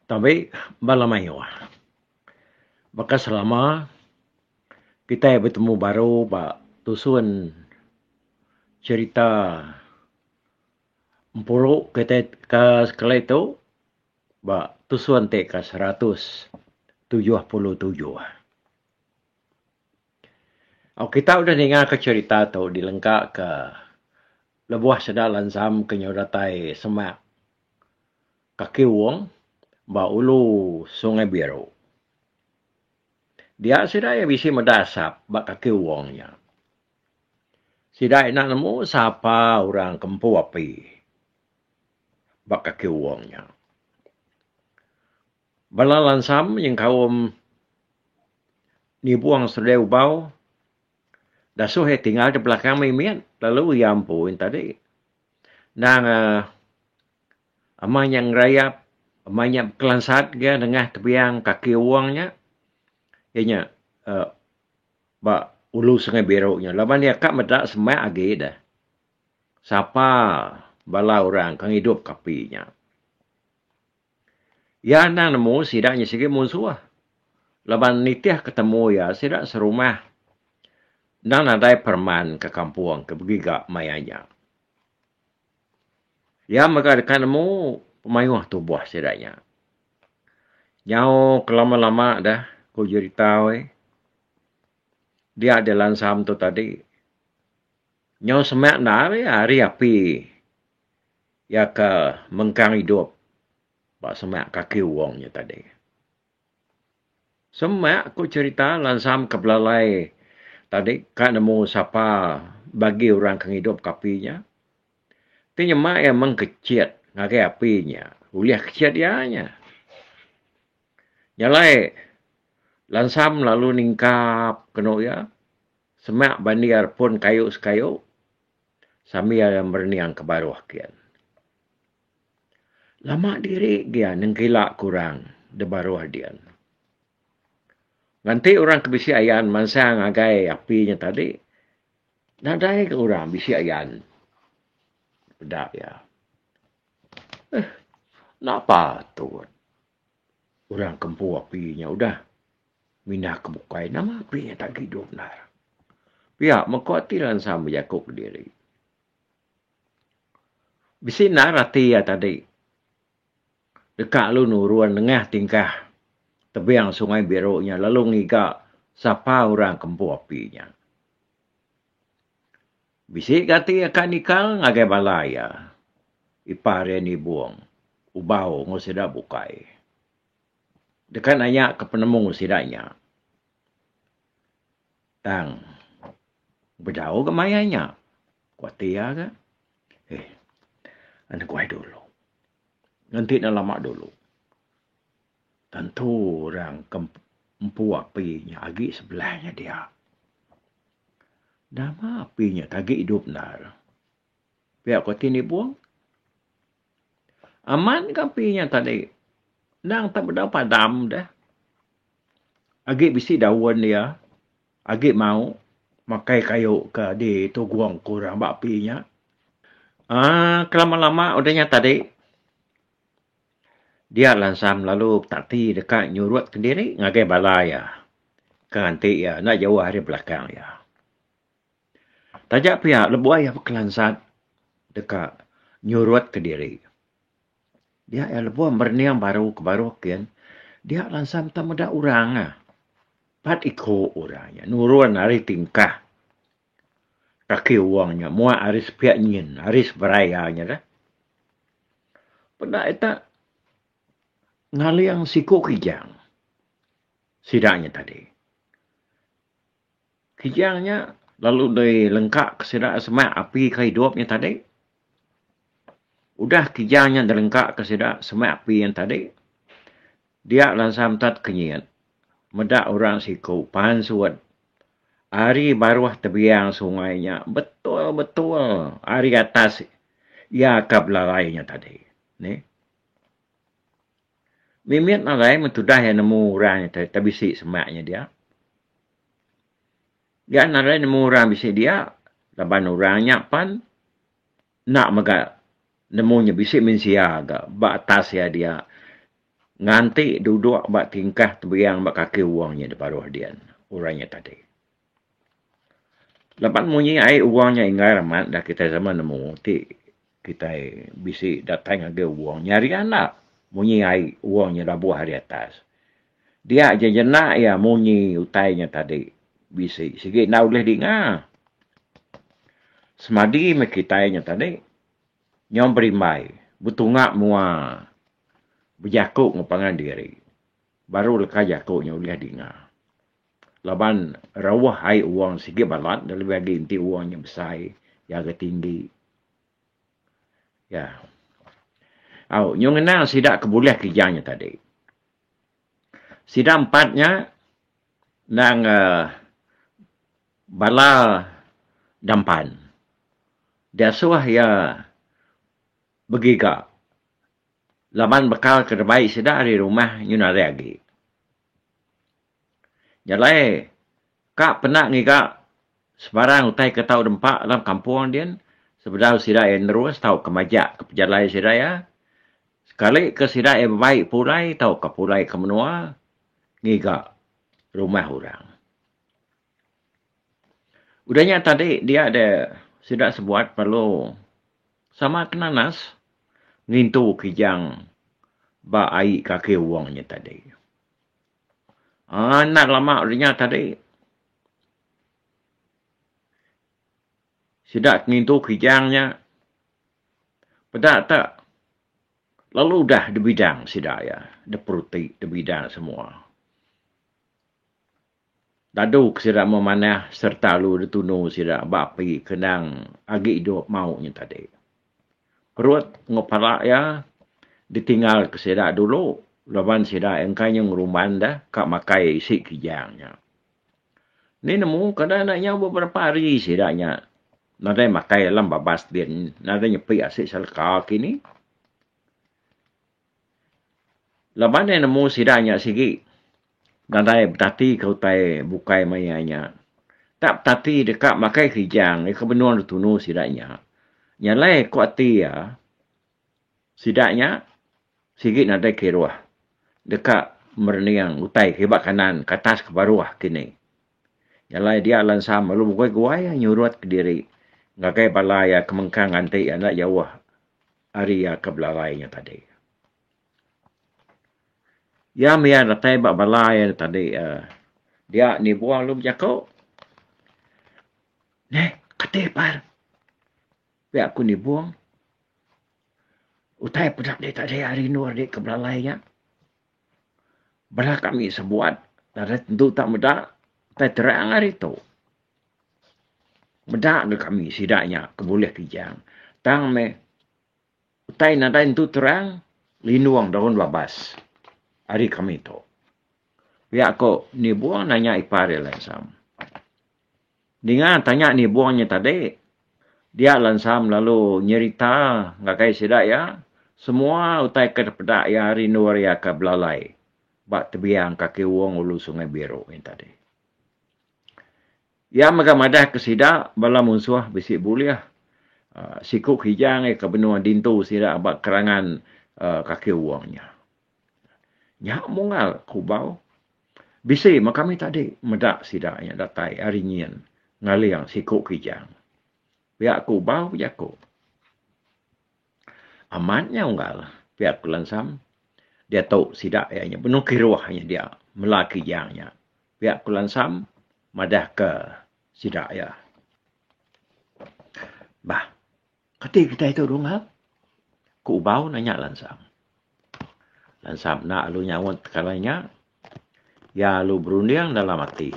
Tapi balamayo. Baka selama kita bertemu baru ba tusun cerita empuruk kita ka sekala itu ba tusun te ka 177. Kita udah dengar ke cerita tu dilengkap ke lebuah sedalan sam kenyodatai semak kaki wong ba ulu sungai biru. Dia sidai bisi medasap ba kaki wongnya. Sidai nak nemu siapa orang kempu api ba kaki wongnya. Balalan sam yang kaum ni buang sedai ubau dah suhe tinggal di belakang mimian lalu yang pun tadi nang amanya ngerayap amanya kelansat dia dengan tebiang kaki uangnya ianya ba ulu sungai biru-nya laban dia kak medak semak agi dah siapa bala orang kang hidup kapinya ya nang nemu sidaknya sikit musuh laban nitiah ketemu ya sidak serumah nang nadai perman ke kampung ke begiga mayanya. Ya maka dekat nemu pemayuh tu buah sedanya. Nyau kelama-lama dah ku cerita dia ada lansam tu tadi. Nyau semak na hari api ya ke mengkang hidup. Pak semak kaki uangnya tadi. Semak ku cerita lansam kebelalai tadi kan nemu siapa bagi orang kang hidup kapinya. Tinya mak yang mengkeciat ngakai apinya. Uliah keciat dianya. Nyalai lansam lalu ningkap kena ya. Semak bandiar pun kayu sekayu. Sami yang berniang ke baruh kian. Lama diri dia nengkilak kurang de baruh dian. Nanti orang kebisi ayan mansang agai apinya tadi. Nadai ke orang bisi ayan. Bedak ya. Napa tu? Orang kempu apinya udah minah ke bukai. Nama apinya tak hidup nar. Pihak mengkhawatirkan sama Yakub diri. Bisi narati ya tadi. Dekat lu nuruan tengah tingkah. Tebiang sungai biru-nya. Lalu ngigak siapa orang kempu apinya. Bisi kati akan nikal ngagai balaya. Ipare ni buang. Ubau ngusida bukai. Dekat nanya ke penemu sidanya. Tang. Berjauh ke mayanya. Kuatia ke? Anda kuai dulu. Nanti nak lama dulu. Tentu orang kempu apinya. Agi sebelahnya dia. Nama apinya tagi hidup nar. Pihak kuati ni buang. Aman ke apinya tadi. Nang tak berdapat padam dah. Agi bisi daun dia. Agi mau. Makai kayu ke di tu guang kurang bak apinya. Kelama-lama udahnya tadi. Dia lansam lalu takti dekat nyurut ke diri. Ngagai balaya. Kanti ya. Nak jauh hari belakang ya. Tajak pihak lebuai apa kelansat. Dekat nyurut ke diri. Dia ya lebuai berniang baru ke baru kian. Dia lansam tak muda orang. Pat ikut orangnya. Nurun hari tingkah. Kaki uangnya. Mua aris pihak nyin. Aris berayanya dah. Pada itu. Ngaliang siku kijang. Sidaknya tadi. Kijangnya. Lalu dari lengkap kesedak semak api kehidupnya tadi. Udah kijangnya dilengkap kesedak semak api yang tadi. Dia langsam tat kenyit. Medak orang siku. Pahan suat. Hari baruah tebiang sungainya. Betul-betul. Hari atas. Ya kablalainya tadi. Ni. Mimiat nalai mentudah yang nemu orangnya tadi. Tabisi semaknya dia. Dia nalai nemu orang bisi dia. Laban orangnya pan. Nak mega nemunya bisi mensia agak. Ba atas ya dia. Nganti duduk bak tingkah terbiang bak kaki uangnya di paruh dia. Orangnya tadi. Lepas munyi air uangnya ingat ramat. Dah kita sama nemu. Kita bisi datang ke uang. Nyari anak. Munyi air uangnya dah buah di atas. Dia aja jenak ya munyi utainya tadi. Bisi. Sikit nak boleh dengar. Semadi me kitanya tadi. Nyom berimai. Betungak mua. Berjakuk ngepangan diri. Baru lekas jakuknya boleh dengar. Laban rawah air uang sikit balat. Dan lebih lagi inti uangnya besar. Yang agak tinggi. Ya. Nyong kenal sidak keboleh kerjanya tadi. Sidak empatnya. Nang bala dampan. Dia suah ya begigak. Laban bekal kerbaik sidak di rumah nyuna lagi. Jalai kak penak ni kak sebarang utai ke tau dempak dalam kampung dia. Sebenarnya sidak yang terus tau kemajak ke pejalai sidak ya. Sekali ke sidak yang baik pulai tau ke pulai ke menua. Ngigak rumah orang. Udahnya tadi dia ada sidak sebuat perlu sama kenanas. Ngintu kijang ba air kaki uangnya tadi. Nak lama udahnya tadi. Sidak ngintu kijangnya. Pedak tak. Lalu dah di bidang sidak ya. Di perutik, di bidang semua. Daduk sidak memanah serta lu ditunu sidak bapi kenang agi hidup maunya tadi. Perut ngepalak ya, ditinggal ke sidak dulu. Laban sidak engkanya ngeruman dah, kak makai isi kijangnya. Ni nemu kadang naknya beberapa hari sidaknya. Nadai makai dalam babas dia, nadai nyepi asik selka kini. Laban ni nemu sidaknya sigi. Nadai bertati kau tai bukai mayanya. Tak bertati dekat makai kijang, kebenuan ditunu sidaknya. Nyalai kuati ya, sidaknya, sikit nadai keruah. Dekat merniang utai kebak kanan, ke atas ke baruah kini. Nyalai dia lansam, lalu bukai guai nyuruat ke diri. Ngakai balaya kemengkang anti anak jauh. Hari ya ke belalainya tadi. Ya mia datai bak balaya tadi. Dia ni buang lu berjakau. Ketepar. Biar aku ni buang. Utai pedak dia tak ada hari nur dia ke belalainya. Bala kami sebuat. Dan tentu tak medak. Utai terang hari itu. Medak ke kami sidaknya. Keboleh kijang. Tang me. Utai nadai tentu terang. Linuang daun babas. Hari kami itu. Biar aku ni buang nanya ipare lansam. Dengan tanya ni buangnya tadi. Dia lansam lalu nyerita. Ngakai sidak ya. Semua utai kepedak ya hari nur ya ke belalai. Bak tebiang kaki uang ulu sungai biru yang tadi. Ya magamadah ke sidak. Bala munsuah bisik buliah. Sikuk hijang ke benua dintu sidak bak kerangan kaki uangnya. Nyak mungal kubau. Bisi makami tadi medak sidaknya datai hari nyian. Ngaliang sikuk hijang. Biar kubau jaku. Amatnya unggal. Biar kulansam. Dia tahu sidak ya. Penuh kiruahnya dia. Melaki jangnya. Biar kulansam. Madah ke sidak ya. Bah. Ketika kita itu rungal. Kubau nanya lansam. Lansam nak lu nyawat kalanya. Ya lu berunding dalam hati.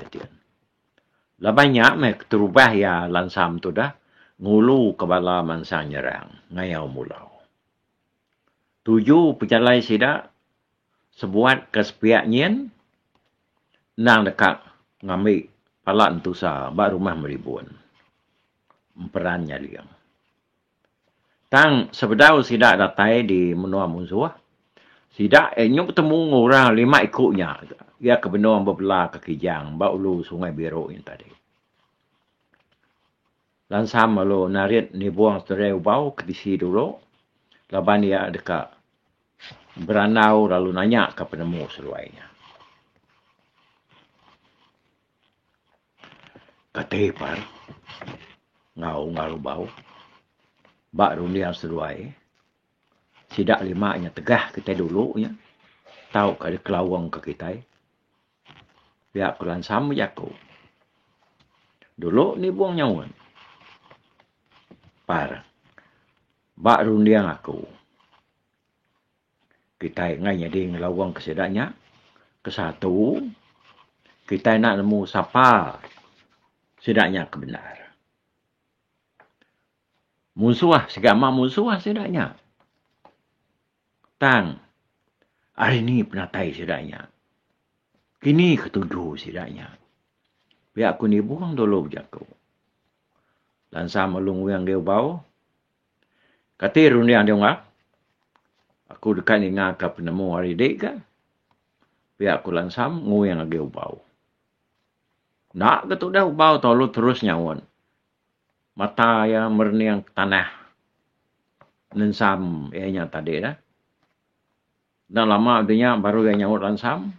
Lah banyak mek terubah ya lansam tu dah. Ngulu kebala mansa nyerang. Ngayau mulau. 7 pejalai sidak. Sebuat ke sepiak nyen. Nang dekat ngambil palat entusa. Bak rumah meribun. Emperannya dia. Tang sebedau sidak datai di menua munsuah. Sidak nyok ketemu orang 5 ikutnya. Ia kebenuan berbelah ke kijang. Bak ulu sungai biru yang tadi. Lansam lalu narit ni buang serai ubau. Ketisi dulu. Laban dia dekat beranau lalu nanya ke penemu seluainya. Kata par, ngau bau, bak rundiang seluai, sidak limanya tegah kita dulu nya, tahu kada kelawang ke kita. Pihak kulan sama jaku. Dulu ni buang nyawan. Par, bak rundiang aku. Kita ngai jadi ngelawang kesedaknya. Kesatu, kita nak nemu siapa sedaknya kebenar. Musuh, segama musuh sedaknya. Tang, hari ni penatai sedaknya. Kini ketujuh sedaknya. Biar aku ni buang dulu jaku. Dan sama lungu yang dia bau. Kata rundiang dia ngak. Aku dekat ni ngak penemu hari dek ke. Biar aku lansam ngu yang dia bau. Nak ke tu dah bau tolu terus nyawan. Mata yang merniang tanah. Nensam ianya tadi dah. Dan lama adanya baru yang nyawut lansam.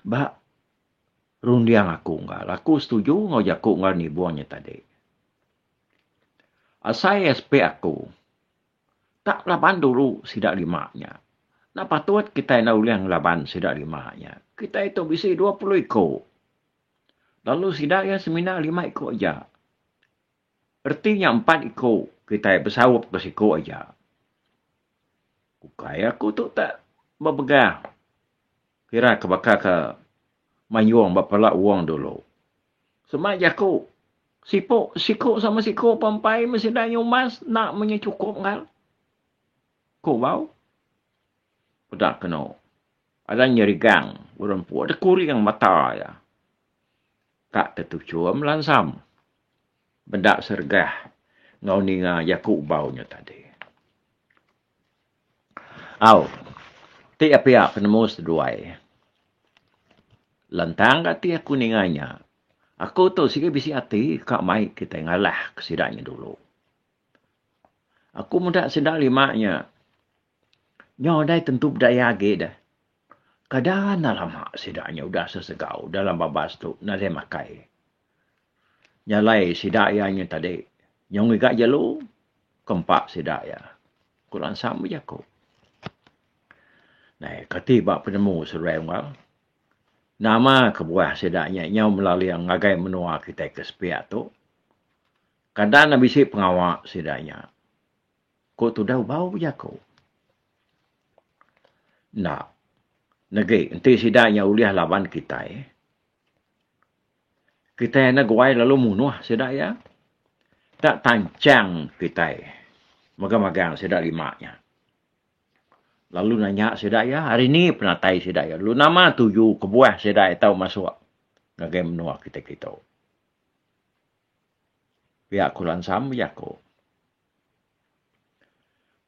Bak rundiang aku enggak. Aku setuju ngajak aku enggak ni buangnya tadi. Asai SP aku. Tak laban dulu sidak limanya. Nak patut kita nak ulang laban sidak limanya. Kita itu bisa 20 ekor. Lalu sidak yang semina 5 ekor aja. Artinya 4 ekor. Kita bersawap ke siku aja. Kukai aku tu tak berpegang. Kira kebakar ke manyuang bapalak uang dulu. Semajak aku. Siku sama siku pampai mesti dah nyumas. Nak menyecukup ngal. Kau bau? Pedak kena. Ada nyerigang. Orang puak. Ada kuring mata ya. Kak tertuju melansam. Bendak sergah. Ngau ni yakuk baunya tadi. Au. Tiap-tiap penemu seduai. Lantang kat tiap kuningannya. Aku tu sikit bisi hati. Kak mai kita ngalah kesidaknya dulu. Aku mudah sedak limanya. Nyodai tentu berdaya age dah. Kadang lama sidaknya udah sesegau dalam babas tu. Nade makai. Nyalai sidaknya tadi. Nyong igak jelu. Kempak sidaknya. Kurang sama je aku. Nah, ketiba penemu serai ngal. Nama kebuah sedaknya nyau melalui yang ngagai menua kita ke sepiak tu. Kadang nak bisik pengawak sedaknya. Kau tu dah bau je aku. Nah, negeri nanti sedaknya uliah laban kita. Kita nak guai lalu munuh sedaknya. Tak tancang kita. Magang-magang sedak limanya. Lalu nanya sedaya, hari ni penatai sedaya. Lalu nama tuju kebuah sedaya tahu masuk. Ngagai menua kita-kita. Pihak kulan sam, ya ko.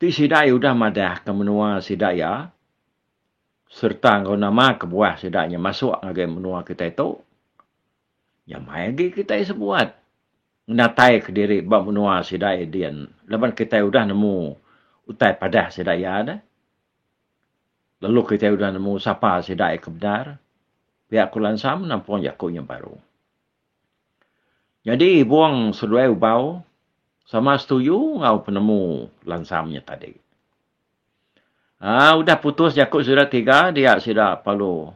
Ti sedaya udah madah ke menua sedaya. Serta ngau nama kebuah sedaya masuk ngagai menua kita itu. Ya mai lagi kita sebuat. Natai ke diri bab menua sedaya dian. Lepas kita udah nemu utai padah sedaya dah. Lalu kita sudah nemu siapa sedai kebenar. Pihak kulan sam nampun jakuknya baru. Jadi buang seluai ubau. Sama setuju ngau penemu lansamnya tadi. Udah putus jakuk sudah 3. Dia sudah perlu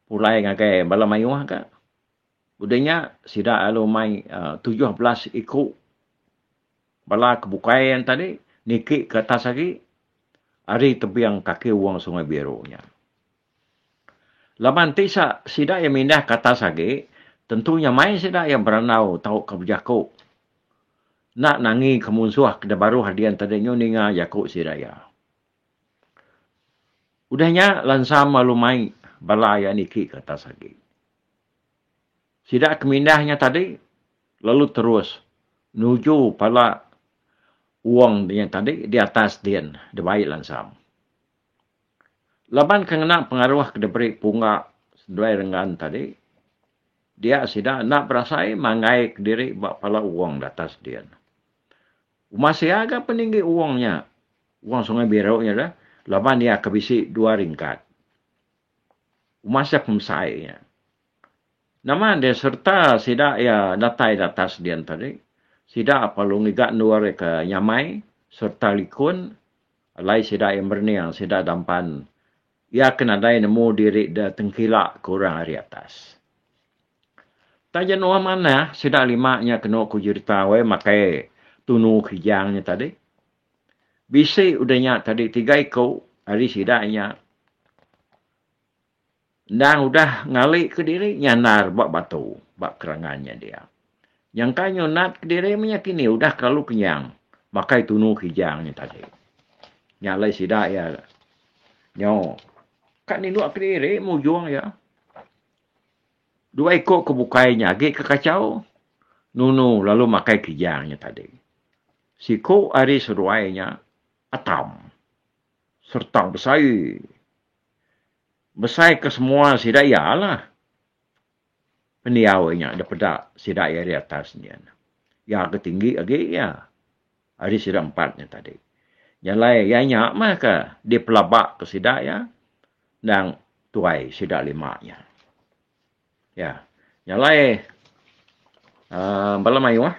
pulai ngagai bala mayuah ke. Budanya sudah lalu mai 17 ikut. Bala kebukaian tadi. Nikik ke atas lagi. Ari tebiang kaki uang Sungai Birunya. Laman tisa sidak yang mindah ke atas lagi, tentunya main sidak yang beranau tahu ke berjakuk. Nak nangi kemunsuah kena baru hadian tadinya ninga jakuk sidak ya. Udahnya lansam malu mai balaya niki ke atas lagi. Sidak kemindahnya tadi, lalu terus nuju pala uang yang tadi di atas dia, di baik lansam. Laban kena pengaruh ke diberi bunga seduai dengan tadi, dia sudah nak berasai mangai ke diri buat pala uang di atas dia. Masih agak peninggi uangnya. Uang Sungai Berau-nya dah. Laban dia kebisi 2 ringkat. Masih pemsainya. Nama dia serta sida ya datai datas dia tadi. Sida apa lu ngigak nuare ke nyamai serta likun. Alai sida yang berniang sida dampan. Ya kena dai nemu diri dah tengkilak kurang hari atas. Tajan uang mana sida limanya kena ku cerita we makai tunu kijangnya tadi. Bisi udahnya tadi 3 ikau hari sidanya. Dan udah ngali ke diri nyanar bak batu, bak kerangannya dia. Yang kanyo nat ke diri meyakini udah kalau kenyang, makai tunu kijangnya tadi. Nyalai sidak ya. Nyo, kak ni luak ke diri mau juang ya. 2 ekor kebukainya, agak kekacau. Nunu lalu makai kijangnya tadi. Siku hari seruainya atam. Sertang besai. Besai ke semua sidak ya lah. Peniawainya daripada sidak ya di atasnya. Ya agak tinggi agak ya. Hari sidak 4-nya tadi. Yang lain ya nyak maka dia pelabak ke sidak ya. Dan tuai sidak 5-nya. Ya. Yang lain. Balam ayu ah.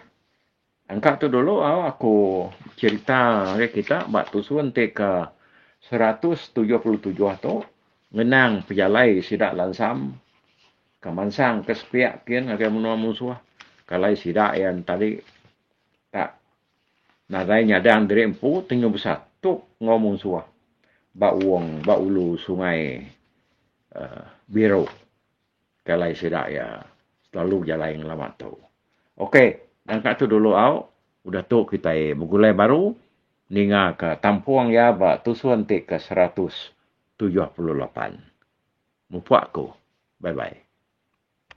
Angkat tu dulu aku cerita kita bak tusun ke 177 tu. Ngenang pejalai sidak lansam. Kemansang kesepiak kian agak menua musuh. Kalau sidak yang tadi tak nadai nyadang dari empu tinggal besar. Tu ngomong suah. Bak uang, bak ulu sungai biru. Kalau sidak ya selalu jalan yang lama tu. Okey, angkat tu dulu udah tu kita bergulai baru. Ninga ke tampuang ya bak tusuan ke 178. Mupuak ko. Bye-bye.